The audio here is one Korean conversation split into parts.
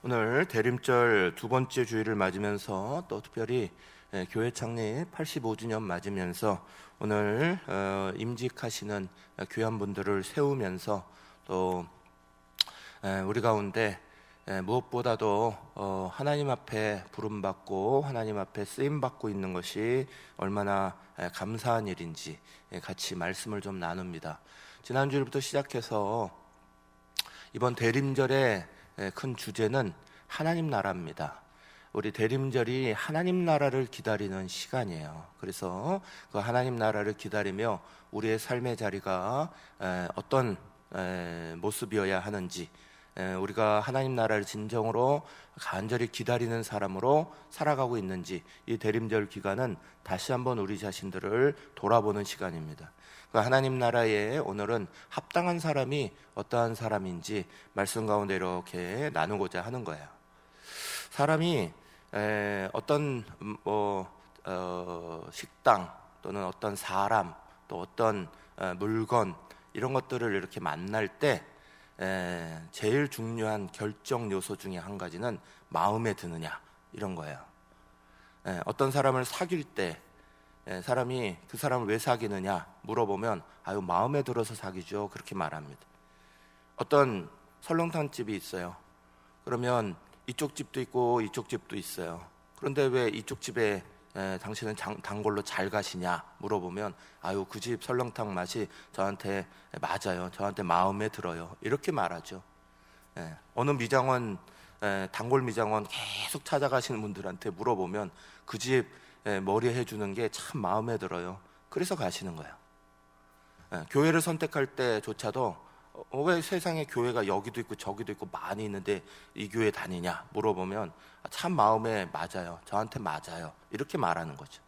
오늘 대림절 두 번째 주일을 맞으면서 또 특별히 교회 창립 85주년 맞으면서 오늘 임직하시는 교환분들을 세우면서 또 우리 가운데 무엇보다도 하나님 앞에 부름받고 하나님 앞에 쓰임받고 있는 것이 얼마나 감사한 일인지 같이 말씀을 좀 나눕니다. 지난주부터 시작해서 이번 대림절의 큰 주제는 하나님 나라입니다. 우리 대림절이 하나님 나라를 기다리는 시간이에요. 그래서 그 하나님 나라를 기다리며 우리의 삶의 자리가 어떤 모습이어야 하는지, 우리가 하나님 나라를 진정으로 간절히 기다리는 사람으로 살아가고 있는지, 이 대림절 기간은 다시 한번 우리 자신들을 돌아보는 시간입니다. 하나님 나라에 오늘은 합당한 사람이 어떠한 사람인지 말씀 가운데 이렇게 나누고자 하는 거예요. 사람이 어떤 식당 또는 어떤 사람 또 어떤 물건 이런 것들을 이렇게 만날 때 제일 중요한 결정 요소 중에 한 가지는 마음에 드느냐 이런 거예요. 어떤 사람을 사귈 때 사람이 그 사람을 왜 사귀느냐 물어보면 마음에 들어서 사귀죠 그렇게 말합니다. 어떤 설렁탕집이 있어요. 그러면 이쪽 집도 있고 이쪽 집도 있어요. 그런데 왜 이쪽 집에 당신은 단골로 잘 가시냐 물어보면 그 집 설렁탕 맛이 저한테 맞아요. 저한테 마음에 들어요. 이렇게 말하죠. 어느 미장원 단골 미장원 계속 찾아가시는 분들한테 물어보면 그 집 머리 해주는 게 참 마음에 들어요. 그래서 가시는 거예요. 교회를 선택할 때조차도 왜 세상에 교회가 여기도 있고 저기도 있고 많이 있는데 이 교회 다니냐 물어보면 참 마음에 맞아요. 저한테 맞아요. 이렇게 말하는 거죠.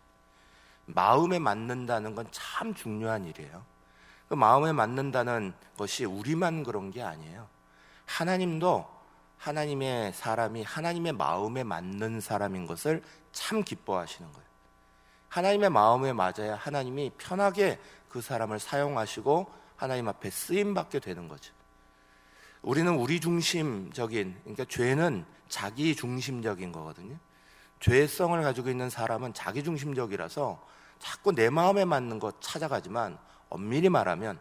마음에 맞는다는 건 참 중요한 일이에요. 그 마음에 맞는다는 것이 우리만 그런 게 아니에요. 하나님도 하나님의 사람이 하나님의 마음에 맞는 사람인 것을 참 기뻐하시는 거예요. 하나님의 마음에 맞아야 하나님이 편하게 그 사람을 사용하시고 하나님 앞에 쓰임받게 되는 거죠. 우리는 우리 중심적인, 그러니까 죄는 자기 중심적인 거거든요. 죄성을 가지고 있는 사람은 자기 중심적이라서 자꾸 내 마음에 맞는 것 찾아가지만 엄밀히 말하면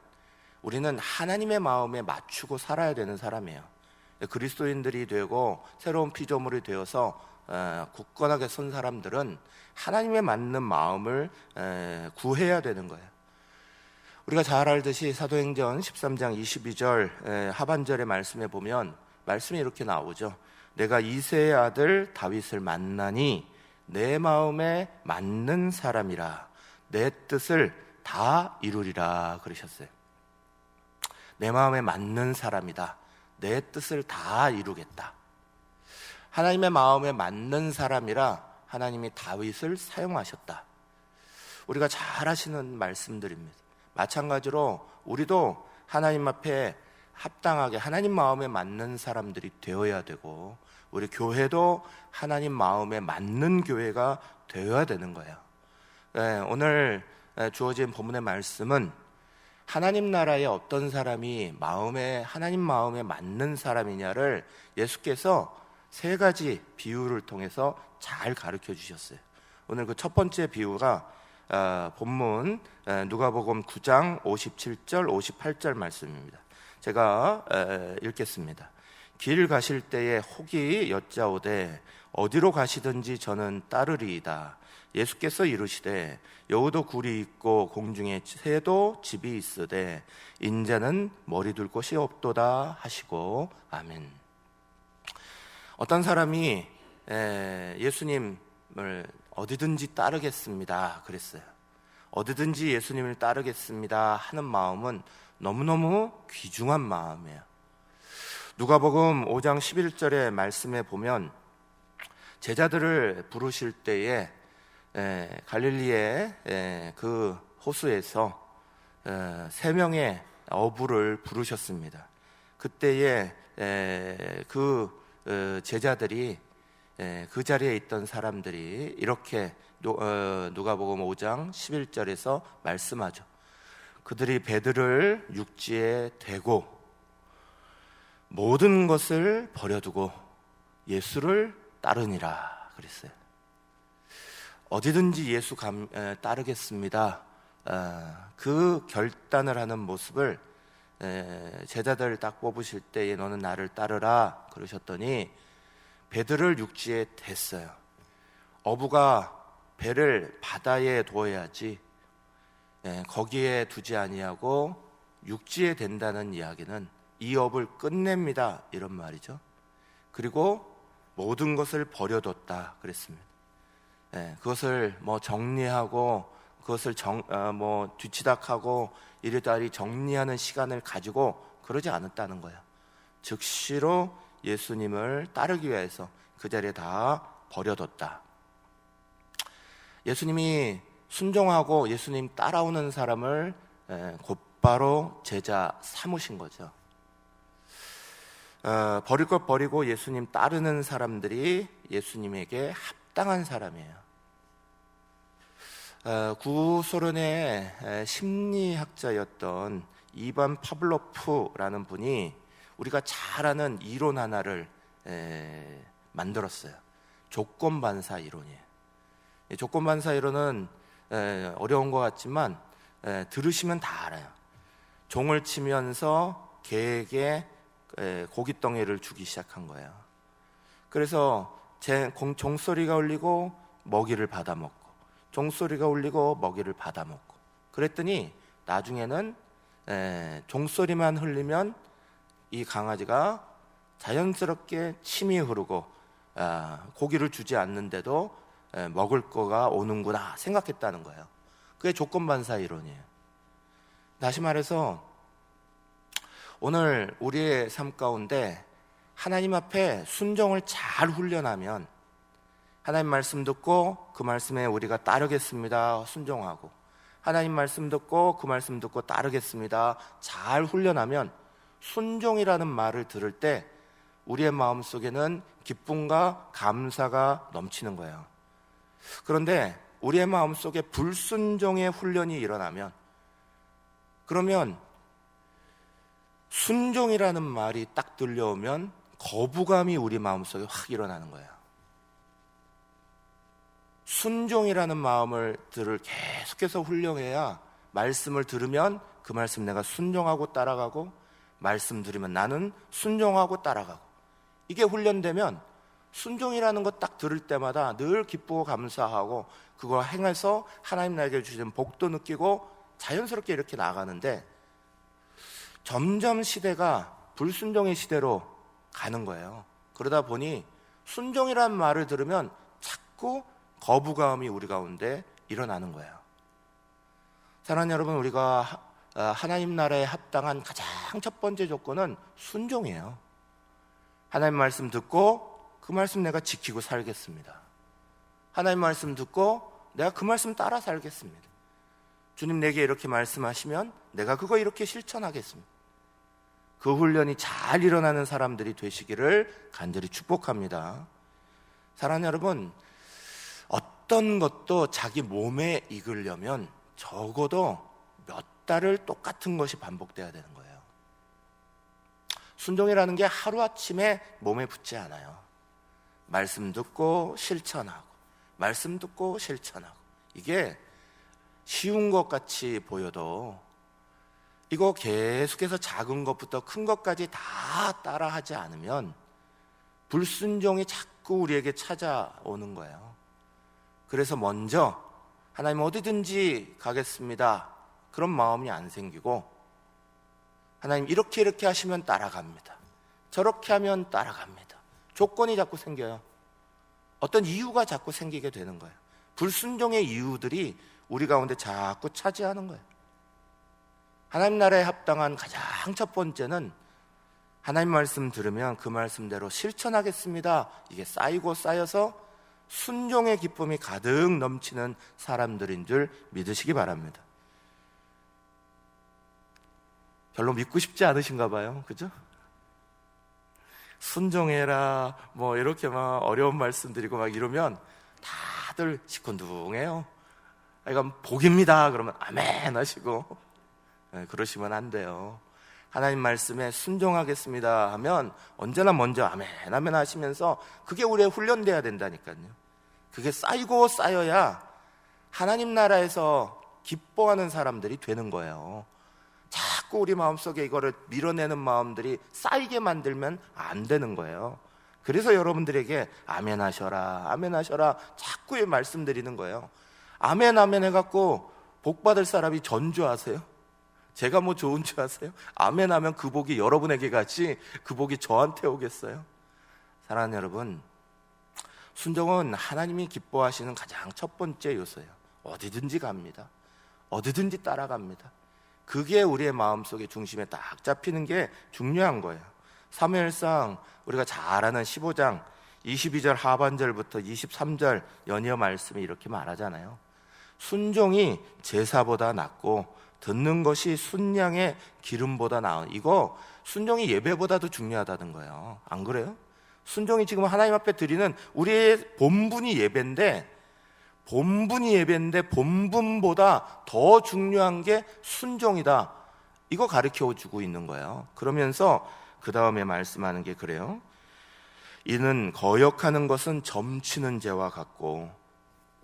우리는 하나님의 마음에 맞추고 살아야 되는 사람이에요. 그리스도인들이 되고 새로운 피조물이 되어서 굳건하게 선 사람들은 하나님에 맞는 마음을 구해야 되는 거예요. 우리가 잘 알듯이 사도행전 13장 22절 하반절의 말씀에 보면 말씀이 이렇게 나오죠. 내가 이새의 아들 다윗을 만나니 내 마음에 맞는 사람이라 내 뜻을 다 이루리라 그러셨어요. 내 마음에 맞는 사람이다. 내 뜻을 다 이루겠다. 하나님의 마음에 맞는 사람이라 하나님이 다윗을 사용하셨다. 우리가 잘 아시는 말씀들입니다. 마찬가지로 우리도 하나님 앞에 합당하게 하나님 마음에 맞는 사람들이 되어야 되고 우리 교회도 하나님 마음에 맞는 교회가 되어야 되는 거예요. 오늘 주어진 본문의 말씀은 하나님 나라에 어떤 사람이 하나님 마음에 맞는 사람이냐를 예수께서 세 가지 비유를 통해서 잘 가르쳐 주셨어요. 오늘 그 첫 번째 비유가 본문 누가복음 9장 57절 58절 말씀입니다. 제가 읽겠습니다. 길 가실 때에 혹이 여짜오되 어디로 가시든지 저는 따르리이다. 예수께서 이르시되 여우도 굴이 있고 공중에 새도 집이 있으되 인자는 머리 둘 곳이 없도다 하시고 아멘. 어떤 사람이 예수님을 어디든지 따르겠습니다 그랬어요. 어디든지 예수님을 따르겠습니다 하는 마음은 너무너무 귀중한 마음이에요. 누가복음 5장 11절의 말씀에 보면 제자들을 부르실 때에 갈릴리의 그 호수에서 3명의 어부를 부르셨습니다. 그때에 그 제자들이 그 자리에 있던 사람들이 이렇게 누가복음 5장 11절에서 말씀하죠. 그들이 배들을 육지에 대고 모든 것을 버려두고 예수를 따르니라 그랬어요. 어디든지 예수 따르겠습니다. 그 결단을 하는 모습을 제자들 딱 뽑으실 때에 너는 나를 따르라 그러셨더니 배들을 육지에 댔어요. 어부가 배를 바다에 두어야지 거기에 두지 아니하고 육지에 댄다는 이야기는 이 업을 끝냅니다 이런 말이죠. 그리고 모든 것을 버려뒀다 그랬습니다. 그것을 뭐 정리하고 그것을 뒤치닥하고 이리저리 정리하는 시간을 가지고 그러지 않았다는 거예요. 즉시로 예수님을 따르기 위해서 그 자리에 다 버려뒀다. 예수님이 순종하고 예수님 따라오는 사람을 곧바로 제자 삼으신 거죠. 버릴 것 버리고 예수님 따르는 사람들이 예수님에게 합당한 사람이에요. 구소련의 심리학자였던 이반 파블로프라는 분이 우리가 잘 아는 이론 하나를 만들었어요. 조건반사 이론이에요. 조건반사 이론은 어려운 것 같지만 들으시면 다 알아요. 종을 치면서 개에게 고깃덩이를 주기 시작한 거예요. 그래서 종소리가 울리고 먹이를 받아먹고 종소리가 울리고 먹이를 받아먹고 그랬더니 나중에는 종소리만 흘리면 이 강아지가 자연스럽게 침이 흐르고 고기를 주지 않는데도 먹을 거가 오는구나 생각했다는 거예요. 그게 조건반사 이론이에요. 다시 말해서 오늘 우리의 삶 가운데 하나님 앞에 순종을 잘 훈련하면 하나님 말씀 듣고 그 말씀에 우리가 따르겠습니다 순종하고 하나님 말씀 듣고 그 말씀 듣고 따르겠습니다 잘 훈련하면 순종이라는 말을 들을 때 우리의 마음속에는 기쁨과 감사가 넘치는 거예요. 그런데 우리의 마음속에 불순종의 훈련이 일어나면 그러면 순종이라는 말이 딱 들려오면 거부감이 우리 마음속에 확 일어나는 거예요. 순종이라는 마음을 계속해서 훈련해야 말씀을 들으면 그 말씀 내가 순종하고 따라가고 말씀 들으면 나는 순종하고 따라가고 이게 훈련되면 순종이라는 것 딱 들을 때마다 늘 기쁘고 감사하고 그걸 행해서 하나님 나에게 주신 복도 느끼고 자연스럽게 이렇게 나가는데 점점 시대가 불순종의 시대로 가는 거예요. 그러다 보니 순종이라는 말을 들으면 자꾸 거부감이 우리 가운데 일어나는 거예요. 사랑하는 여러분, 우리가 하나님 나라에 합당한 가장 첫 번째 조건은 순종이에요. 하나님 말씀 듣고 그 말씀 내가 지키고 살겠습니다. 하나님 말씀 듣고 내가 그 말씀 따라 살겠습니다. 주님 내게 이렇게 말씀하시면 내가 그거 이렇게 실천하겠습니다. 그 훈련이 잘 일어나는 사람들이 되시기를 간절히 축복합니다. 사랑하는 여러분, 어떤 것도 자기 몸에 익으려면 적어도 몇 달을 똑같은 것이 반복돼야 되는 거예요. 순종이라는 게 하루아침에 몸에 붙지 않아요. 말씀 듣고 실천하고 말씀 듣고 실천하고 이게 쉬운 것 같이 보여도 이거 계속해서 작은 것부터 큰 것까지 다 따라하지 않으면 불순종이 자꾸 우리에게 찾아오는 거예요. 그래서 먼저 하나님 어디든지 가겠습니다 그런 마음이 안 생기고 하나님 이렇게 하시면 따라갑니다. 저렇게 하면 따라갑니다. 조건이 자꾸 생겨요. 어떤 이유가 자꾸 생기게 되는 거예요. 불순종의 이유들이 우리 가운데 자꾸 차지하는 거예요. 하나님 나라에 합당한 가장 첫 번째는 하나님 말씀 들으면 그 말씀대로 실천하겠습니다. 이게 쌓이고 쌓여서 순종의 기쁨이 가득 넘치는 사람들인 줄 믿으시기 바랍니다. 별로 믿고 싶지 않으신가 봐요. 그죠? 순종해라 뭐 이렇게 막 어려운 말씀 드리고 막 이러면 다들 시큰둥해요. 이건 복입니다 그러면 아멘 하시고 그러시면 안 돼요. 하나님 말씀에 순종하겠습니다 하면 언제나 먼저 아멘 아멘 하시면서 그게 우리의 훈련돼야 된다니까요. 그게 쌓이고 쌓여야 하나님 나라에서 기뻐하는 사람들이 되는 거예요. 자꾸 우리 마음속에 이거를 밀어내는 마음들이 쌓이게 만들면 안 되는 거예요. 그래서 여러분들에게 아멘 하셔라 아멘 하셔라 자꾸 말씀드리는 거예요. 아멘 아멘 해갖고 복 받을 사람이 전주하세요? 제가 뭐 좋은 줄 아세요? 아멘 하면 그 복이 여러분에게 가지 그 복이 저한테 오겠어요? 사랑하는 여러분, 순종은 하나님이 기뻐하시는 가장 첫 번째 요소예요. 어디든지 갑니다. 어디든지 따라갑니다. 그게 우리의 마음속에 중심에 딱 잡히는 게 중요한 거예요. 사무엘상 우리가 잘 아는 15장 22절 하반절부터 23절 연이어 말씀이 이렇게 말하잖아요. 순종이 제사보다 낫고 듣는 것이 순양의 기름보다 나은, 이거 순종이 예배보다도 중요하다는 거예요. 안 그래요? 순종이 지금 하나님 앞에 드리는 우리의 본분이 예배인데 본분보다 더 중요한 게 순종이다, 이거 가르쳐주고 있는 거예요. 그러면서 그 다음에 말씀하는 게 그래요. 이는 거역하는 것은 점치는 죄와 같고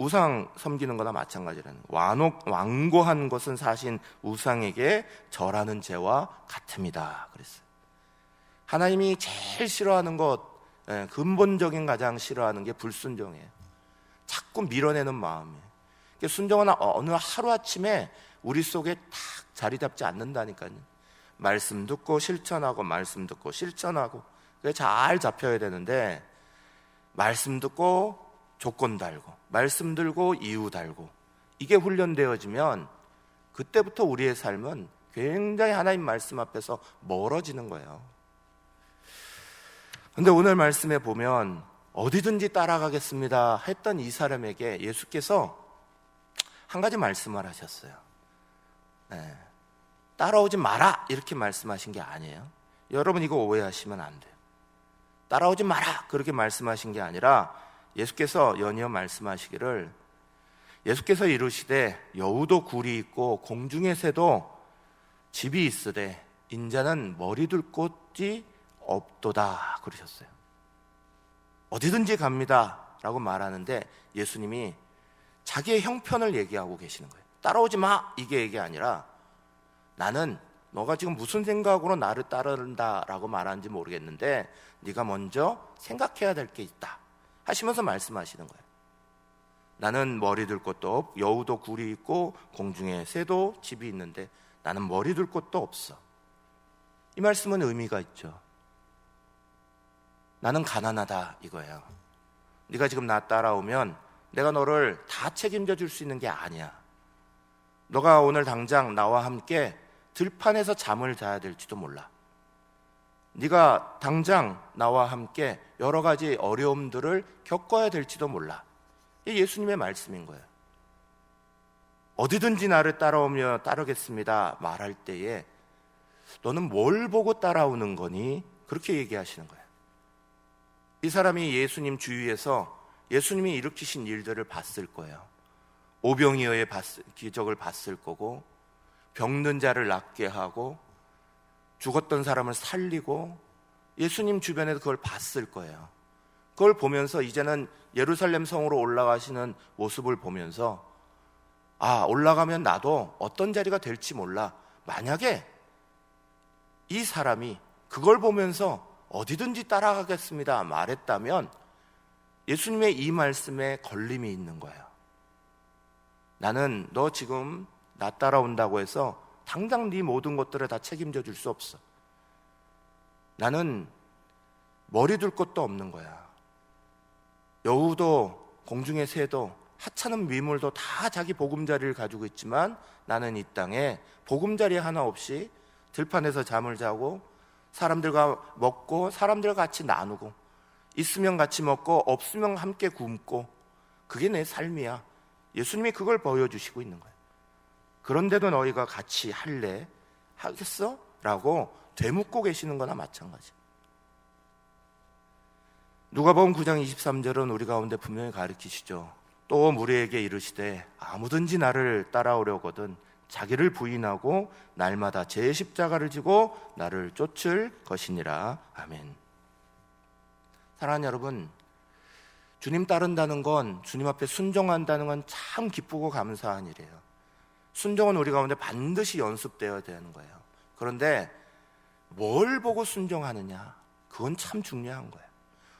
우상 섬기는 거나 마찬가지라는 거예요. 완고한 것은 사신 우상에게 절하는 죄와 같습니다 그랬어요. 하나님이 제일 싫어하는 것, 근본적인 가장 싫어하는 게 불순종이에요. 자꾸 밀어내는 마음이에요. 순종은 어느 하루아침에 우리 속에 탁 자리 잡지 않는다니까요. 말씀 듣고 실천하고 말씀 듣고 실천하고 그게 잘 잡혀야 되는데, 말씀 듣고 조건 달고 말씀 들고 이유 달고 이게 훈련되어지면 그때부터 우리의 삶은 굉장히 하나님 말씀 앞에서 멀어지는 거예요. 그런데 오늘 말씀에 보면 어디든지 따라가겠습니다 했던 이 사람에게 예수께서 한 가지 말씀을 하셨어요. 따라오지 마라 이렇게 말씀하신 게 아니에요. 여러분 이거 오해하시면 안 돼요. 따라오지 마라 그렇게 말씀하신 게 아니라 예수께서 연이어 말씀하시기를, 예수께서 이르시되 여우도 굴이 있고 공중의 새도 집이 있으되 인자는 머리 둘 곳이 없도다 그러셨어요. 어디든지 갑니다 라고 말하는데 예수님이 자기의 형편을 얘기하고 계시는 거예요. 따라오지 마 이게 얘기 아니라, 나는 너가 지금 무슨 생각으로 나를 따른다 라고 말하는지 모르겠는데 네가 먼저 생각해야 될 게 있다 하시면서 말씀하시는 거예요. 나는 머리 둘 곳도 없고 여우도 굴이 있고 공중에 새도 집이 있는데 나는 머리 둘 곳도 없어. 이 말씀은 의미가 있죠. 나는 가난하다 이거예요. 네가 지금 나 따라오면 내가 너를 다 책임져 줄 수 있는 게 아니야. 너가 오늘 당장 나와 함께 들판에서 잠을 자야 될지도 몰라. 네가 당장 나와 함께 여러 가지 어려움들을 겪어야 될지도 몰라. 이게 예수님의 말씀인 거예요. 어디든지 나를 따라오며 따르겠습니다 말할 때에 너는 뭘 보고 따라오는 거니? 그렇게 얘기하시는 거예요. 이 사람이 예수님 주위에서 예수님이 일으키신 일들을 봤을 거예요. 오병이어의 기적을 봤을 거고, 병든 자를 낫게 하고 죽었던 사람을 살리고, 예수님 주변에서 그걸 봤을 거예요. 그걸 보면서 이제는 예루살렘 성으로 올라가시는 모습을 보면서, 아, 올라가면 나도 어떤 자리가 될지 몰라. 만약에 이 사람이 그걸 보면서 어디든지 따라가겠습니다 말했다면 예수님의 이 말씀에 걸림이 있는 거예요. 나는 너 지금 나 따라온다고 해서 당장 네 모든 것들을 다 책임져 줄 수 없어. 나는 머리 둘 것도 없는 거야. 여우도 공중의 새도 하찮은 미물도 다 자기 보금자리를 가지고 있지만 나는 이 땅에 보금자리 하나 없이 들판에서 잠을 자고 사람들과 먹고 사람들과 같이 나누고, 있으면 같이 먹고 없으면 함께 굶고, 그게 내 삶이야. 예수님이 그걸 보여주시고 있는 거예요. 그런데도 너희가 같이 할래? 하겠어? 라고 되묻고 계시는 거나 마찬가지. 누가복음 9장 23절은 우리 가운데 분명히 가르치시죠. 또 무리에게 이르시되 아무든지 나를 따라오려거든 자기를 부인하고 날마다 제 십자가를 지고 나를 쫓을 것이니라. 아멘. 사랑하는 여러분, 주님 따른다는 건, 주님 앞에 순종한다는 건 참 기쁘고 감사한 일이에요. 순종은 우리 가운데 반드시 연습되어야 되는 거예요. 그런데 뭘 보고 순종하느냐, 그건 참 중요한 거예요.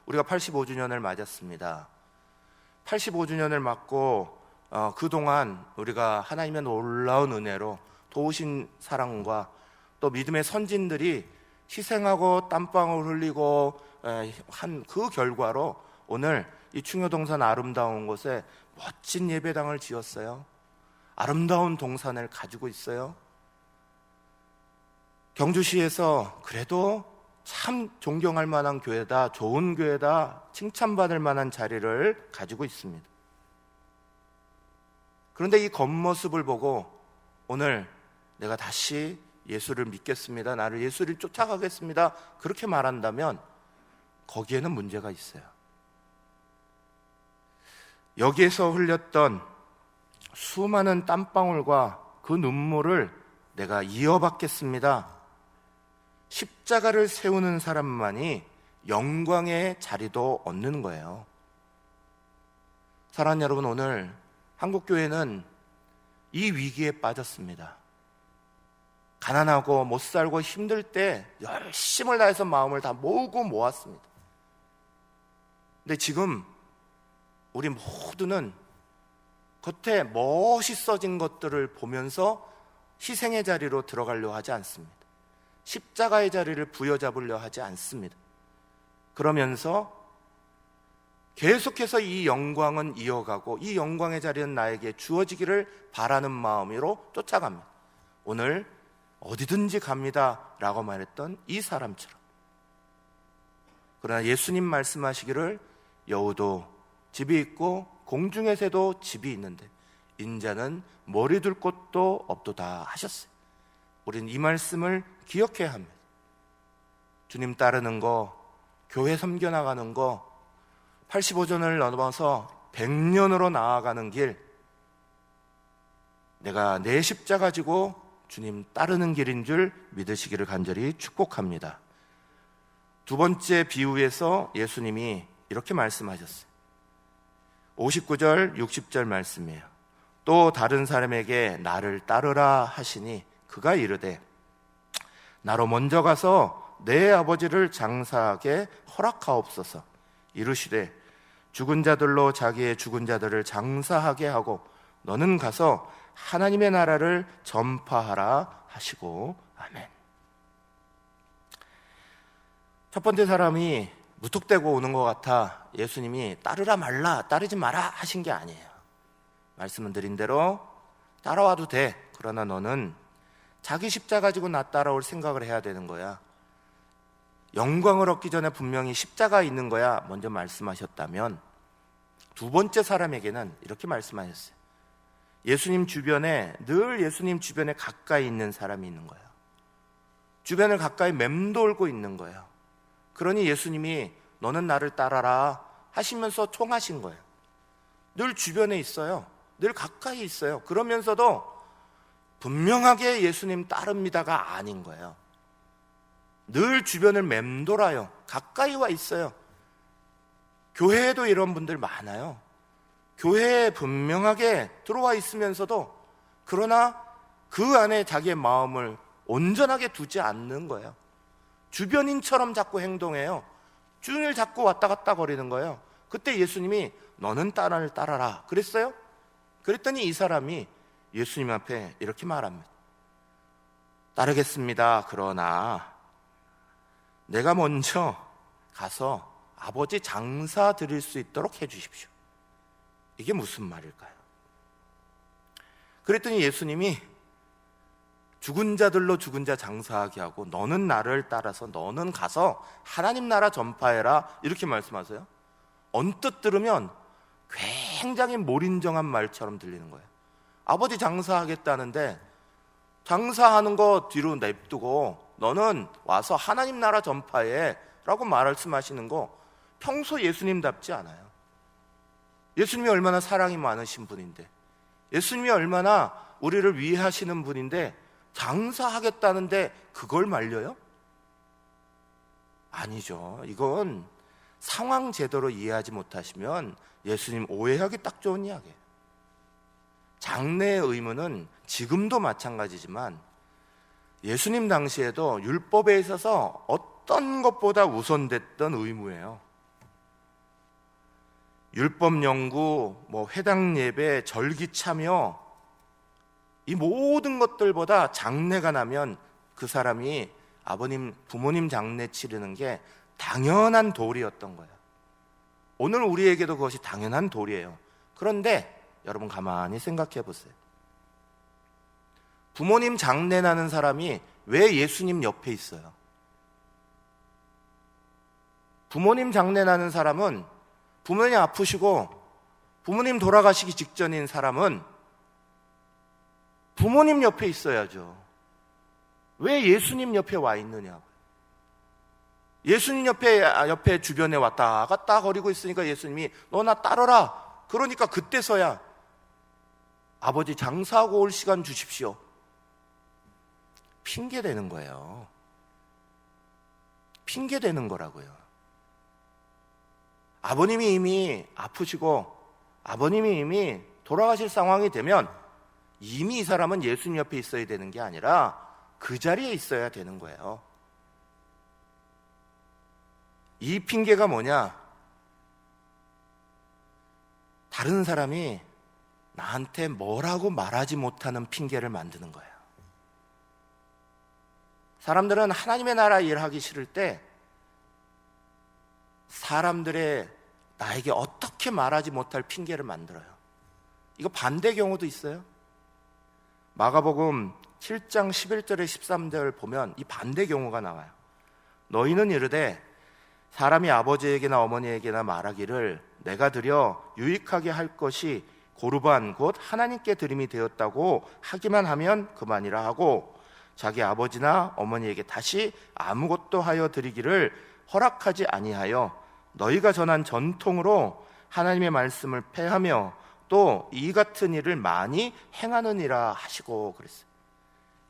우리가 85주년을 맞았습니다. 85주년을 맞고 그동안 우리가 하나님의 놀라운 은혜로 도우신 사랑과 또 믿음의 선진들이 희생하고 땀방울 흘리고 한 그 결과로 오늘 이 충효동산 아름다운 곳에 멋진 예배당을 지었어요. 아름다운 동산을 가지고 있어요. 경주시에서 그래도 참 존경할 만한 교회다, 좋은 교회다, 칭찬받을 만한 자리를 가지고 있습니다. 그런데 이 겉모습을 보고 오늘 내가 다시 예수를 믿겠습니다, 나를 예수를 쫓아가겠습니다, 그렇게 말한다면 거기에는 문제가 있어요. 여기에서 흘렸던 수많은 땀방울과 그 눈물을 내가 이어받겠습니다. 십자가를 세우는 사람만이 영광의 자리도 얻는 거예요. 사랑하는 여러분, 오늘 한국교회는 이 위기에 빠졌습니다. 가난하고 못 살고 힘들 때 열심을 다해서 마음을 다 모으고 모았습니다. 근데 지금 우리 모두는 겉에 멋있어진 것들을 보면서 희생의 자리로 들어가려 하지 않습니다. 십자가의 자리를 부여잡으려 하지 않습니다. 그러면서 계속해서 이 영광은 이어가고 이 영광의 자리는 나에게 주어지기를 바라는 마음으로 쫓아갑니다. 오늘 어디든지 갑니다 라고 말했던 이 사람처럼. 그러나 예수님 말씀하시기를 여우도 집이 있고 공중의 새도 집이 있는데 인자는 머리 둘 곳도 없도다 하셨어요. 우리는 이 말씀을 기억해야 합니다. 주님 따르는 거, 교회 섬겨나가는 거, 85전을 넘어서 100년으로 나아가는 길, 내가 내 십자가 지고 주님 따르는 길인 줄 믿으시기를 간절히 축복합니다. 두 번째 비유에서 예수님이 이렇게 말씀하셨어요. 59절, 60절 말씀이에요. 또 다른 사람에게 나를 따르라 하시니 그가 이르되 나로 먼저 가서 내 아버지를 장사하게 허락하옵소서. 이르시되 죽은 자들로 자기의 죽은 자들을 장사하게 하고 너는 가서 하나님의 나라를 전파하라 하시고. 아멘. 첫 번째 사람이 무턱대고 오는 것 같아 예수님이 따르라 말라, 따르지 마라 하신 게 아니에요. 말씀을 드린 대로 따라와도 돼. 그러나 너는 자기 십자가 가지고 나 따라올 생각을 해야 되는 거야. 영광을 얻기 전에 분명히 십자가 있는 거야 먼저 말씀하셨다면, 두 번째 사람에게는 이렇게 말씀하셨어요. 예수님 주변에, 늘 예수님 주변에 가까이 있는 사람이 있는 거예요. 주변을 가까이 맴돌고 있는 거예요. 그러니 예수님이 너는 나를 따라라 하시면서 총하신 거예요. 늘 주변에 있어요. 늘 가까이 있어요. 그러면서도 분명하게 예수님 따릅니다가 아닌 거예요. 늘 주변을 맴돌아요. 가까이 와 있어요. 교회에도 이런 분들 많아요. 교회에 분명하게 들어와 있으면서도 그러나 그 안에 자기의 마음을 온전하게 두지 않는 거예요. 주변인처럼 자꾸 행동해요. 주인을 자꾸 왔다 갔다 거리는 거예요. 그때 예수님이 너는 나를 따라라 그랬어요? 그랬더니 이 사람이 예수님 앞에 이렇게 말합니다. 따르겠습니다. 그러나 내가 먼저 가서 아버지 장사 드릴 수 있도록 해주십시오. 이게 무슨 말일까요? 그랬더니 예수님이 죽은 자들로 죽은 자 장사하게 하고 너는 나를 따라서 너는 가서 하나님 나라 전파해라 이렇게 말씀하세요. 언뜻 들으면 굉장히 몰인정한 말처럼 들리는 거예요. 아버지 장사하겠다는데 장사하는 거 뒤로 냅두고 너는 와서 하나님 나라 전파해 라고 말씀하시는 거 평소 예수님답지 않아요. 예수님이 얼마나 사랑이 많으신 분인데 예수님이 얼마나 우리를 위하시는 분인데 장사하겠다는데 그걸 말려요? 아니죠. 이건 상황 제대로 이해하지 못하시면 예수님 오해하기 딱 좋은 이야기예요. 장래의 의무는 지금도 마찬가지지만 예수님 당시에도 율법에 있어서 어떤 것보다 우선됐던 의무예요. 율법 연구, 회당 예배, 절기 참여, 이 모든 것들보다 장래가 나면 그 사람이 부모님 장례 치르는 게 당연한 도리였던 거예요. 오늘 우리에게도 그것이 당연한 도리예요. 그런데 여러분 가만히 생각해 보세요. 부모님 장례 나는 사람이 왜 예수님 옆에 있어요? 부모님 장례 나는 사람은 부모님 아프시고 부모님 돌아가시기 직전인 사람은 부모님 옆에 있어야죠. 왜 예수님 옆에 와 있느냐고요. 예수님 옆에 주변에 왔다 갔다 거리고 있으니까 예수님이 너 나 따르라. 그러니까 그때서야 아버지 장사하고 올 시간 주십시오. 핑계 대는 거예요. 핑계 대는 거라고요. 아버님이 이미 아프시고 아버님이 이미 돌아가실 상황이 되면 이미 이 사람은 예수님 옆에 있어야 되는 게 아니라 그 자리에 있어야 되는 거예요. 이 핑계가 뭐냐? 다른 사람이 나한테 뭐라고 말하지 못하는 핑계를 만드는 거예요. 사람들은 하나님의 나라 일하기 싫을 때 사람들의 나에게 어떻게 말하지 못할 핑계를 만들어요. 이거 반대 경우도 있어요. 마가복음 7장 11절에 13절 보면 이 반대 경우가 나와요. 너희는 이르되 사람이 아버지에게나 어머니에게나 말하기를 내가 드려 유익하게 할 것이 고르반 곧 하나님께 드림이 되었다고 하기만 하면 그만이라 하고 자기 아버지나 어머니에게 다시 아무것도 하여 드리기를 허락하지 아니하여 너희가 전한 전통으로 하나님의 말씀을 폐하며 또 이 같은 일을 많이 행하느니라 하시고 그랬어요.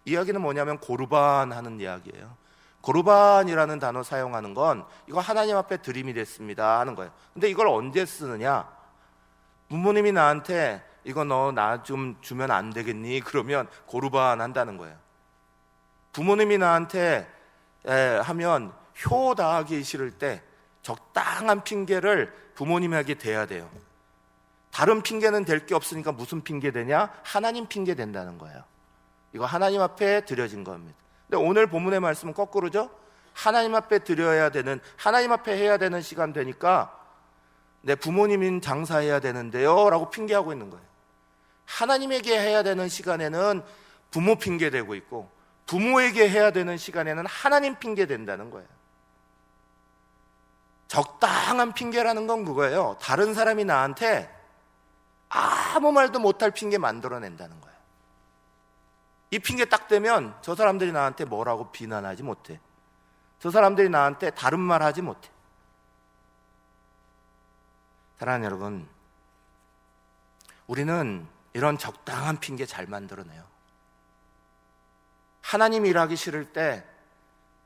이야기는 뭐냐면 고르반 하는 이야기예요. 고르반이라는 단어 사용하는 건 이거 하나님 앞에 드림이 됐습니다 하는 거예요. 근데 이걸 언제 쓰느냐? 부모님이 나한테 이거 너 나 좀 주면 안 되겠니? 그러면 고르반 한다는 거예요. 부모님이 나한테 하면 효 다하기 싫을 때 적당한 핑계를 부모님에게 대야 돼요. 다른 핑계는 될 게 없으니까 무슨 핑계 되냐? 하나님 핑계 된다는 거예요. 이거 하나님 앞에 드려진 겁니다. 근데 오늘 본문의 말씀은 거꾸로죠. 하나님 앞에 드려야 되는, 하나님 앞에 해야 되는 시간 되니까 내 부모님인 장사해야 되는데요 라고 핑계하고 있는 거예요. 하나님에게 해야 되는 시간에는 부모 핑계 대고 있고 부모에게 해야 되는 시간에는 하나님 핑계 된다는 거예요. 적당한 핑계라는 건 그거예요. 다른 사람이 나한테 아무 말도 못할 핑계 만들어낸다는 거예요. 이 핑계 딱 대면 저 사람들이 나한테 뭐라고 비난하지 못해. 저 사람들이 나한테 다른 말 하지 못해. 사랑하는 여러분, 우리는 이런 적당한 핑계 잘 만들어내요. 하나님 일하기 싫을 때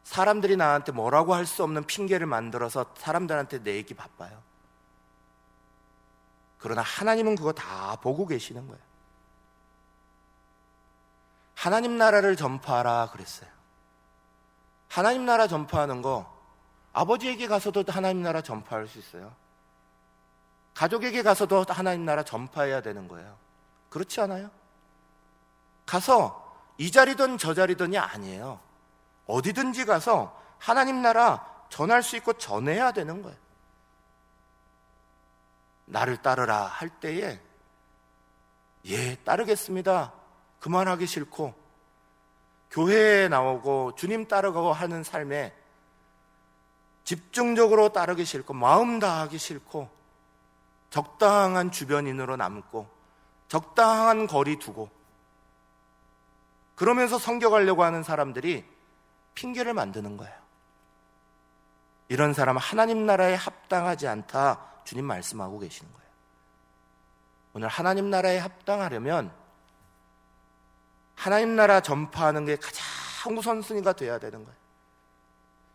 사람들이 나한테 뭐라고 할 수 없는 핑계를 만들어서 사람들한테 내기 바빠요. 그러나 하나님은 그거 다 보고 계시는 거예요. 하나님 나라를 전파하라 그랬어요. 하나님 나라 전파하는 거 아버지에게 가서도 하나님 나라 전파할 수 있어요. 가족에게 가서도 하나님 나라 전파해야 되는 거예요. 그렇지 않아요? 가서 이 자리든 저 자리든이 아니에요. 어디든지 가서 하나님 나라 전할 수 있고 전해야 되는 거예요. 나를 따르라 할 때에 예, 따르겠습니다. 그만하기 싫고 교회에 나오고 주님 따르고 하는 삶에 집중적으로 따르기 싫고 마음 다하기 싫고 적당한 주변인으로 남고 적당한 거리 두고 그러면서 섬겨가려고 하는 사람들이 핑계를 만드는 거예요. 이런 사람은 하나님 나라에 합당하지 않다 주님 말씀하고 계시는 거예요. 오늘 하나님 나라에 합당하려면 하나님 나라 전파하는 게 가장 우선순위가 돼야 되는 거예요.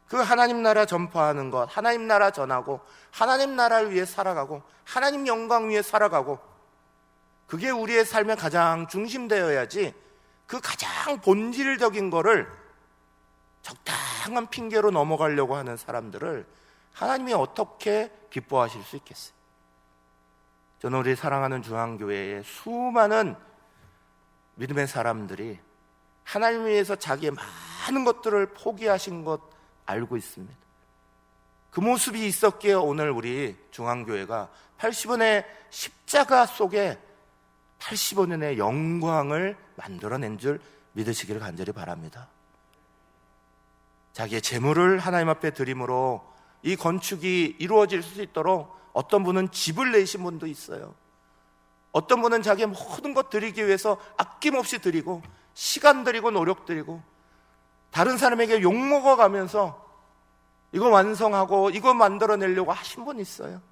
그 하나님 나라 전파하는 것, 하나님 나라 전하고 하나님 나라를 위해 살아가고 하나님 영광 위해 살아가고, 그게 우리의 삶의 가장 중심되어야지 그 가장 본질적인 거를 적당한 핑계로 넘어가려고 하는 사람들을 하나님이 어떻게 기뻐하실 수 있겠어요? 저는 우리 사랑하는 중앙교회에 수많은 믿음의 사람들이 하나님을 위해서 자기의 많은 것들을 포기하신 것 알고 있습니다. 그 모습이 있었기에 오늘 우리 중앙교회가 80원의 십자가 속에 80원의 영광을 만들어낸 줄 믿으시기를 간절히 바랍니다. 자기의 재물을 하나님 앞에 드림으로 이 건축이 이루어질 수 있도록 어떤 분은 집을 내신 분도 있어요. 어떤 분은 자기의 모든 것 드리기 위해서 아낌없이 드리고 시간 드리고 노력 드리고 다른 사람에게 욕먹어가면서 이거 완성하고 이거 만들어내려고 하신 분 있어요.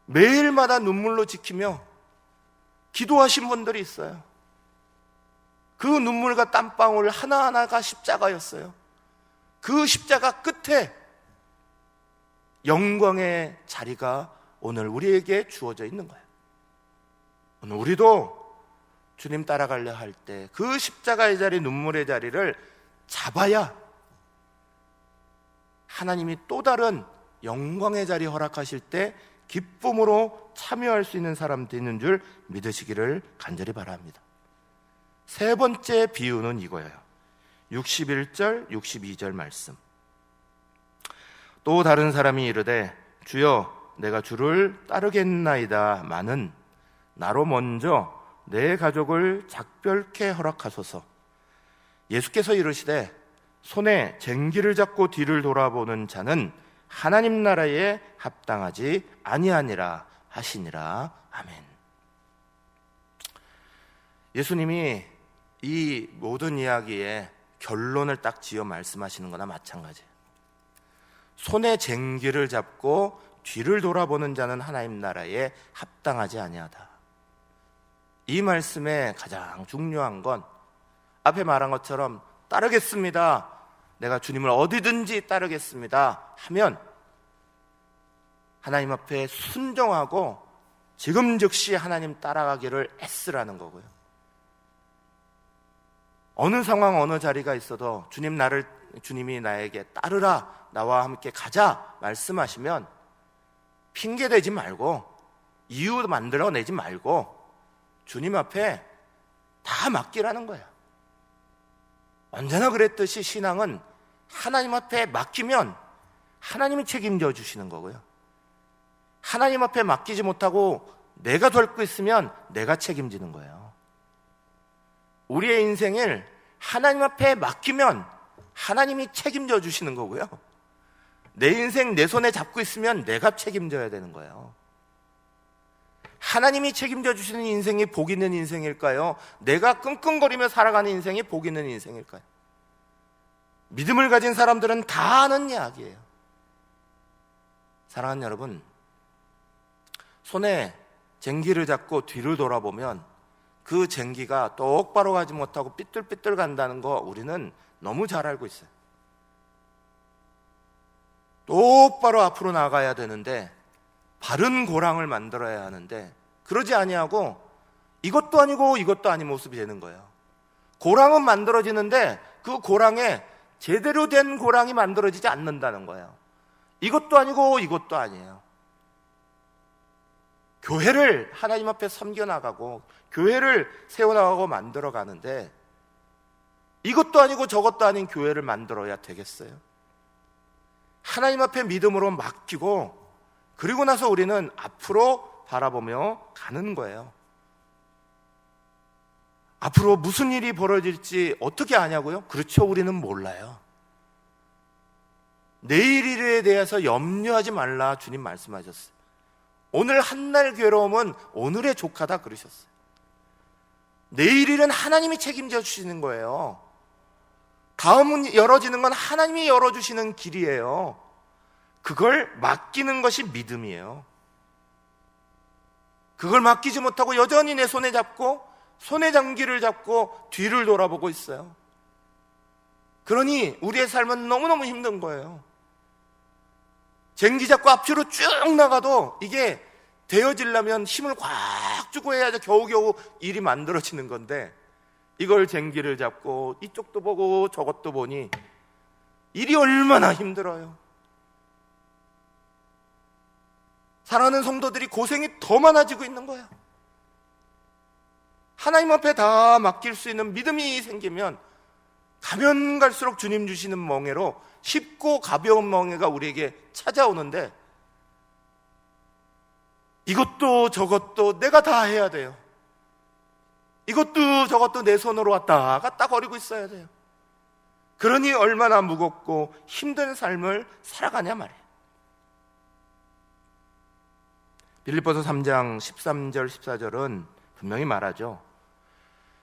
매일마다 눈물로 지키며 기도하신 분들이 있어요. 그 눈물과 땀방울 하나하나가 십자가였어요. 그 십자가 끝에 영광의 자리가 오늘 우리에게 주어져 있는 거예요. 오늘 우리도 주님 따라가려 할 때 그 십자가의 자리, 눈물의 자리를 잡아야 하나님이 또 다른 영광의 자리 허락하실 때 기쁨으로 참여할 수 있는 사람 되는 줄 믿으시기를 간절히 바랍니다. 세 번째 비유는 이거예요. 61절, 62절 말씀. 또 다른 사람이 이르되 주여 내가 주를 따르겠나이다 마는 나로 먼저 내 가족을 작별케 허락하소서. 예수께서 이르시되 손에 쟁기를 잡고 뒤를 돌아보는 자는 하나님 나라에 합당하지 아니하니라 하시니라. 아멘. 예수님이 이 모든 이야기에 결론을 딱 지어 말씀하시는 거나 마찬가지예요. 손에 쟁기를 잡고 뒤를 돌아보는 자는 하나님 나라에 합당하지 아니하다. 이 말씀의 가장 중요한 건 앞에 말한 것처럼 따르겠습니다, 내가 주님을 어디든지 따르겠습니다 하면 하나님 앞에 순종하고 지금 즉시 하나님 따라가기를 애쓰라는 거고요. 어느 상황 어느 자리가 있어도 주님이 나에게 따르라, 나와 함께 가자 말씀하시면 핑계대지 말고 이유 만들어내지 말고 주님 앞에 다 맡기라는 거예요. 언제나 그랬듯이 신앙은 하나님 앞에 맡기면 하나님이 책임져 주시는 거고요. 하나님 앞에 맡기지 못하고 내가 덜고 있으면 내가 책임지는 거예요. 우리의 인생을 하나님 앞에 맡기면 하나님이 책임져 주시는 거고요. 내 인생 내 손에 잡고 있으면 내가 책임져야 되는 거예요. 하나님이 책임져 주시는 인생이 복 있는 인생일까요? 내가 끙끙거리며 살아가는 인생이 복 있는 인생일까요? 믿음을 가진 사람들은 다 아는 이야기예요. 사랑하는 여러분, 손에 쟁기를 잡고 뒤를 돌아보면 그 쟁기가 똑바로 가지 못하고 삐뚤삐뚤 간다는 거 우리는 너무 잘 알고 있어요. 똑바로 앞으로 나가야 되는데 바른 고랑을 만들어야 하는데 그러지 아니하고 이것도 아니고 이것도 아닌 모습이 되는 거예요. 고랑은 만들어지는데 그 고랑에 제대로 된 고랑이 만들어지지 않는다는 거예요. 이것도 아니고 이것도 아니에요. 교회를 하나님 앞에 섬겨나가고 교회를 세워나가고 만들어가는데 이것도 아니고 저것도 아닌 교회를 만들어야 되겠어요? 하나님 앞에 믿음으로 맡기고 그리고 나서 우리는 앞으로 바라보며 가는 거예요. 앞으로 무슨 일이 벌어질지 어떻게 아냐고요? 그렇죠, 우리는 몰라요. 내일 일에 대해서 염려하지 말라 주님 말씀하셨어요. 오늘 한날 괴로움은 오늘의 족하다 그러셨어요. 내일 일은 하나님이 책임져 주시는 거예요. 다음 열어지는 건 하나님이 열어주시는 길이에요. 그걸 맡기는 것이 믿음이에요. 그걸 맡기지 못하고 여전히 내 손에 잡고 손의 장기를 잡고 뒤를 돌아보고 있어요. 그러니 우리의 삶은 너무너무 힘든 거예요. 쟁기 잡고 앞뒤로 쭉 나가도 이게 되어지려면 힘을 꽉 주고 해야지 겨우겨우 일이 만들어지는 건데, 이걸 쟁기를 잡고 이쪽도 보고 저것도 보니 일이 얼마나 힘들어요. 사랑하는 성도들이 고생이 더 많아지고 있는 거예요. 하나님 앞에 다 맡길 수 있는 믿음이 생기면 가면 갈수록 주님 주시는 멍에로 쉽고 가벼운 멍에가 우리에게 찾아오는데, 이것도 저것도 내가 다 해야 돼요. 이것도 저것도 내 손으로 왔다 갔다 거리고 있어야 돼요. 그러니 얼마나 무겁고 힘든 삶을 살아가냐 말이에요. 빌립보서 3장 13절 14절은 분명히 말하죠.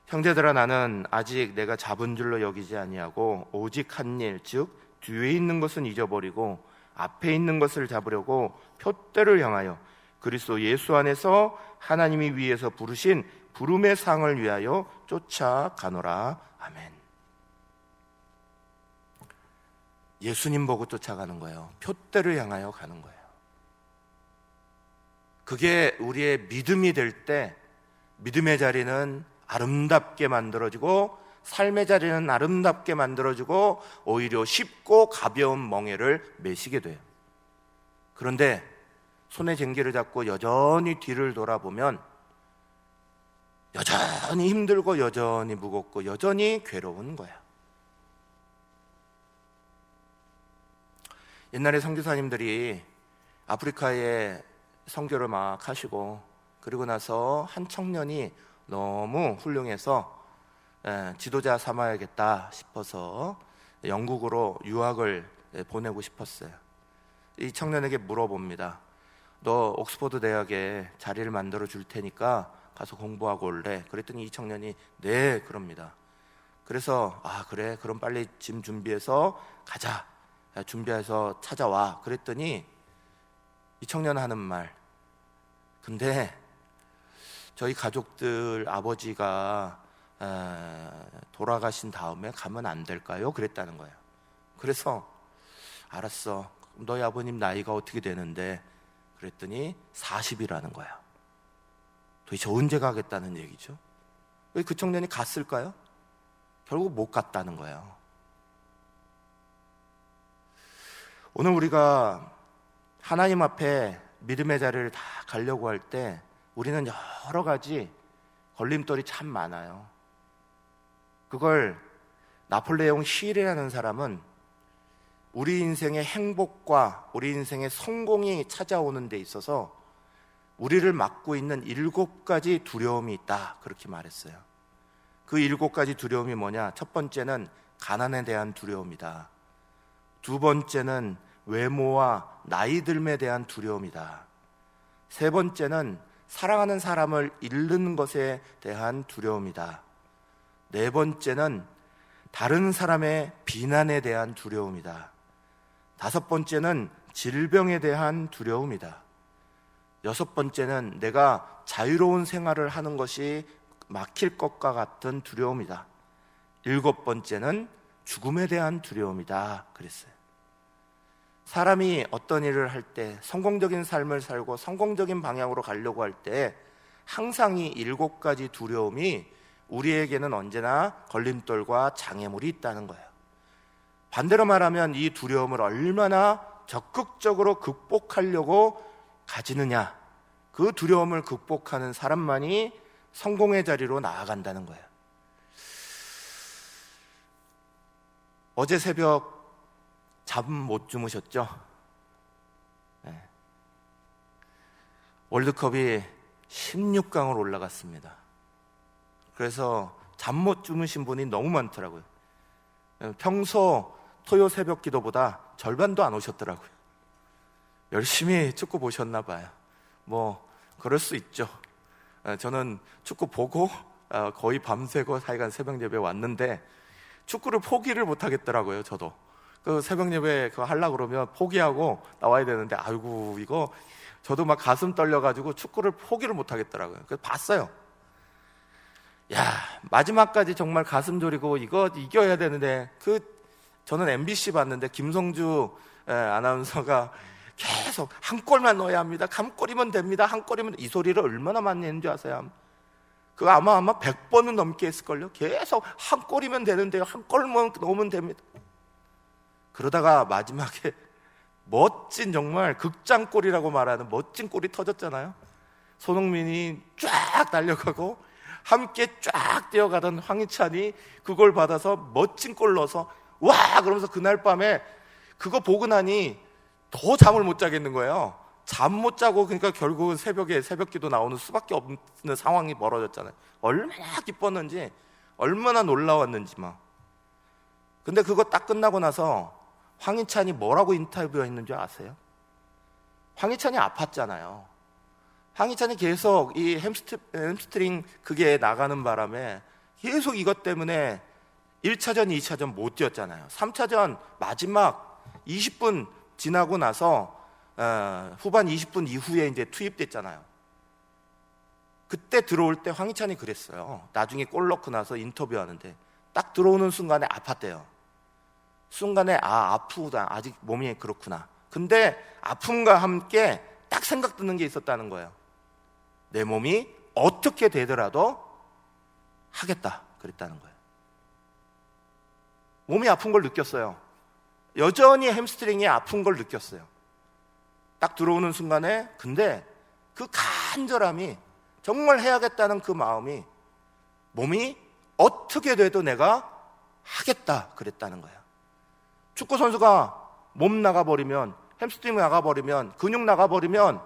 형제들아, 나는 아직 내가 잡은 줄로 여기지 아니하고 오직 한 일, 즉 뒤에 있는 것은 잊어버리고 앞에 있는 것을 잡으려고 표대를 향하여 그리스도 예수 안에서 하나님이 위에서 부르신 부름의 상을 위하여 쫓아가노라. 아멘. 예수님 보고 쫓아가는 거예요. 표대를 향하여 가는 거예요. 그게 우리의 믿음이 될 때 믿음의 자리는 아름답게 만들어지고 삶의 자리는 아름답게 만들어지고 오히려 쉽고 가벼운 멍에를 메시게 돼요. 그런데 손에 쟁기를 잡고 여전히 뒤를 돌아보면 여전히 힘들고 여전히 무겁고 여전히 괴로운 거야. 옛날에 선교사님들이 아프리카에 선교를 막 하시고, 그리고 나서 한 청년이 너무 훌륭해서 지도자 삼아야겠다 싶어서 영국으로 유학을 보내고 싶었어요. 이 청년에게 물어봅니다. 너 옥스퍼드 대학에 자리를 만들어 줄 테니까 가서 공부하고 올래? 그랬더니 이 청년이 네, 그럽니다. 그래서 그래, 그럼 빨리 짐 준비해서 가자, 준비해서 찾아와. 그랬더니 이 청년 하는 말, 근데 저희 가족들 아버지가 돌아가신 다음에 가면 안 될까요? 그랬다는 거예요. 그래서 알았어, 너희 아버님 나이가 어떻게 되는데? 그랬더니 40이라는 거야. 도대체 언제 가겠다는 얘기죠? 왜 그 청년이 갔을까요? 결국 못 갔다는 거예요. 오늘 우리가 하나님 앞에 믿음의 자리를 다 가려고 할 때 우리는 여러 가지 걸림돌이 참 많아요. 그걸 나폴레옹 힐이라는 사람은 우리 인생의 행복과 우리 인생의 성공이 찾아오는 데 있어서 우리를 막고 있는 7가지 두려움이 있다, 그렇게 말했어요. 그 7가지 두려움이 뭐냐? 첫 번째는 가난에 대한 두려움이다. 두 번째는 외모와 나이 듦에 대한 두려움이다. 세 번째는 사랑하는 사람을 잃는 것에 대한 두려움이다. 네 번째는 다른 사람의 비난에 대한 두려움이다. 다섯 번째는 질병에 대한 두려움이다. 여섯 번째는 내가 자유로운 생활을 하는 것이 막힐 것과 같은 두려움이다. 일곱 번째는 죽음에 대한 두려움이다, 그랬어요. 사람이 어떤 일을 할 때, 성공적인 삶을 살고 성공적인 방향으로 가려고 할 때 항상 이 7가지 두려움이 우리에게는 언제나 걸림돌과 장애물이 있다는 거예요. 반대로 말하면 이 두려움을 얼마나 적극적으로 극복하려고 가지느냐, 그 두려움을 극복하는 사람만이 성공의 자리로 나아간다는 거예요. 어제 새벽 잠 못 주무셨죠? 네. 월드컵이 16강으로 올라갔습니다. 그래서 잠 못 주무신 분이 너무 많더라고요. 평소 토요 새벽 기도보다 절반도 안 오셨더라고요. 열심히 축구 보셨나 봐요. 뭐 그럴 수 있죠. 저는 축구 보고 거의 밤새고 하여간 새벽 예배 왔는데 축구를 포기를 못 하겠더라고요. 저도. 그 새벽 예배 그거 하려고 그러면 포기하고 나와야 되는데, 아이고 이거 저도 막 가슴 떨려가지고 축구를 포기를 못 하겠더라고요. 그래서 봤어요. 야, 마지막까지 정말 가슴 졸이고 이거 이겨야 되는데, 저는 MBC 봤는데 김성주 아나운서가 계속 한 골만 넣어야 합니다. 한 골이면 됩니다. 한 골이면, 이 소리를 얼마나 많이 했는 줄 아세요? 그거 아마 100번은 넘게 했을걸요. 계속 한 골이면 되는데요, 한 골만 넣으면 됩니다. 그러다가 마지막에 멋진, 정말 극장골이라고 말하는 멋진 골이 터졌잖아요. 손흥민이 쫙 달려가고 함께 쫙 뛰어가던 황희찬이 그걸 받아서 멋진 골 넣어서 와! 그러면서 그날 밤에 그거 보고 나니 더 잠을 못 자겠는 거예요. 잠 못 자고, 그러니까 결국은 새벽에 새벽기도 나오는 수밖에 없는 상황이 벌어졌잖아요. 얼마나 기뻤는지, 얼마나 놀라웠는지 막. 근데 그거 딱 끝나고 나서 황희찬이 뭐라고 인터뷰했는 줄 아세요? 황희찬이 아팠잖아요. 황희찬이 계속 이 햄스트링 그게 나가는 바람에 계속 이것 때문에 1차전, 2차전 못 뛰었잖아요. 3차전 마지막 20분 지나고 나서 후반 20분 이후에 이제 투입됐잖아요. 그때 들어올 때 황희찬이 그랬어요. 나중에 골 넣고 나서 인터뷰하는데 딱 들어오는 순간에 아팠대요. 순간에 아프다, 아직 몸이 그렇구나. 근데 아픔과 함께 딱 생각 드는 게 있었다는 거예요. 내 몸이 어떻게 되더라도 하겠다, 그랬다는 거예요. 몸이 아픈 걸 느꼈어요. 여전히 햄스트링이 아픈 걸 느꼈어요. 딱 들어오는 순간에. 근데 그 간절함이, 정말 해야겠다는 그 마음이, 몸이 어떻게 돼도 내가 하겠다, 그랬다는 거예요. 축구 선수가 몸 나가버리면, 햄스트링 나가버리면, 근육 나가버리면,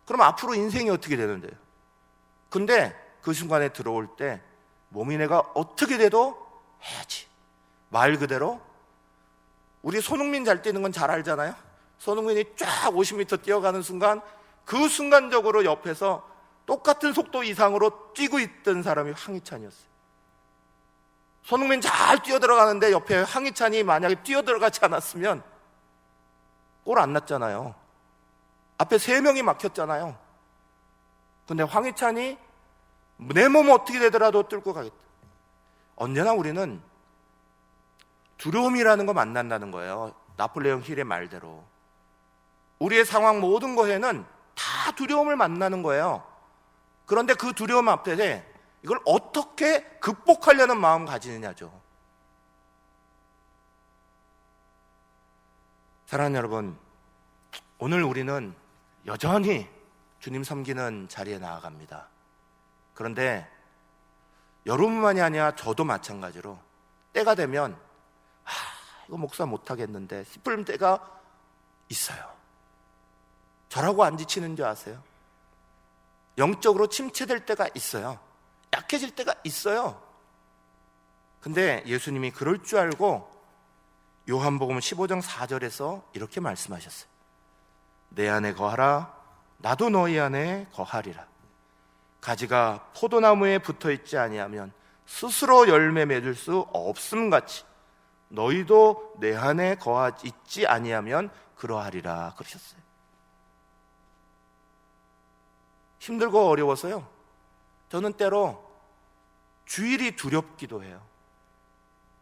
그럼 앞으로 인생이 어떻게 되는데요? 근데 그 순간에 들어올 때 몸이 내가 어떻게 돼도 해야지. 말 그대로 우리 손흥민 잘 뛰는 건 잘 알잖아요. 손흥민이 쫙 50m 뛰어가는 순간, 그 순간적으로 옆에서 똑같은 속도 이상으로 뛰고 있던 사람이 황희찬이었어요. 손흥민 잘 뛰어들어가는데 옆에 황희찬이 만약에 뛰어들어가지 않았으면 골 안 났잖아요. 앞에 3명이 막혔잖아요. 근데 황희찬이 내 몸 어떻게 되더라도 뚫고 가겠다. 언제나 우리는 두려움이라는 거 만난다는 거예요. 나폴레옹 힐의 말대로 우리의 상황 모든 것에는 다 두려움을 만나는 거예요. 그런데 그 두려움 앞에 이걸 어떻게 극복하려는 마음 가지느냐죠. 사랑하는 여러분, 오늘 우리는 여전히 주님 섬기는 자리에 나아갑니다. 그런데 여러분만이 아니라 저도 마찬가지로 때가 되면 이거 목사 못하겠는데 싶을 때가 있어요. 저라고 안 지치는 줄 아세요? 영적으로 침체될 때가 있어요. 약해질 때가 있어요. 근데 예수님이 그럴 줄 알고 요한복음 15장 4절에서 이렇게 말씀하셨어요. 내 안에 거하라, 나도 너희 안에 거하리라. 가지가 포도나무에 붙어있지 아니하면 스스로 열매 맺을 수 없음같이 너희도 내 안에 거하지 아니하면 그러하리라 그러셨어요. 힘들고 어려워서요, 저는 때로 주일이 두렵기도 해요.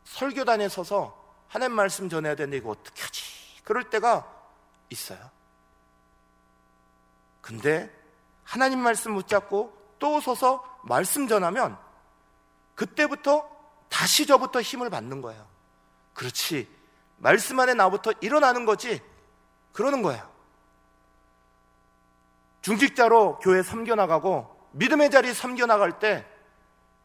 설교단에 서서 하나님 말씀 전해야 되는데 이거 어떻게 하지? 그럴 때가 있어요. 근데 하나님 말씀 붙잡고 또 서서 말씀 전하면 그때부터 다시 저부터 힘을 받는 거예요. 그렇지, 말씀 안에 나부터 일어나는 거지, 그러는 거예요. 중직자로 교회 섬겨나가고 믿음의 자리 섬겨나갈 때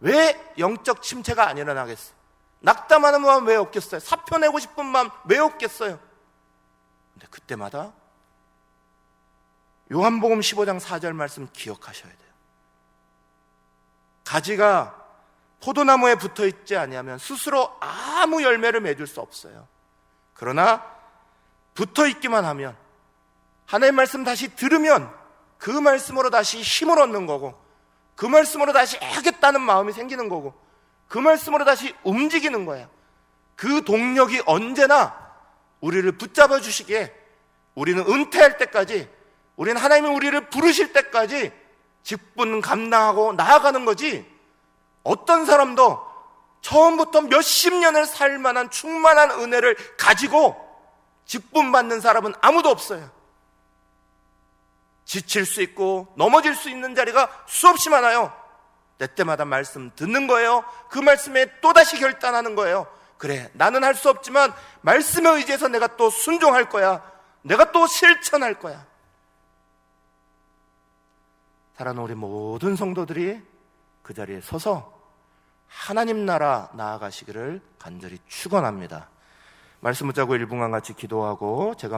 왜 영적 침체가 안 일어나겠어요? 낙담하는 마음 왜 없겠어요? 사표 내고 싶은 마음 왜 없겠어요? 근데 그때마다 요한복음 15장 4절 말씀 기억하셔야 돼요. 가지가 포도나무에 붙어있지 아니하면 스스로 아무 열매를 맺을 수 없어요. 그러나 붙어있기만 하면, 하나님의 말씀 다시 들으면 그 말씀으로 다시 힘을 얻는 거고, 그 말씀으로 다시 하겠다는 마음이 생기는 거고, 그 말씀으로 다시 움직이는 거예요. 그 동력이 언제나 우리를 붙잡아 주시기에 우리는 은퇴할 때까지, 우리는 하나님이 우리를 부르실 때까지 직분 감당하고 나아가는 거지, 어떤 사람도 처음부터 몇십 년을 살 만한 충만한 은혜를 가지고 직분 받는 사람은 아무도 없어요. 지칠 수 있고 넘어질 수 있는 자리가 수없이 많아요. 때때마다 말씀 듣는 거예요. 그 말씀에 또다시 결단하는 거예요. 그래, 나는 할 수 없지만 말씀에 의지해서 내가 또 순종할 거야. 내가 또 실천할 거야. 사랑하는 우리 모든 성도들이 그 자리에 서서 하나님 나라 나아가시기를 간절히 축원합니다. 말씀 붙잡고 1분간 같이 기도하고 제가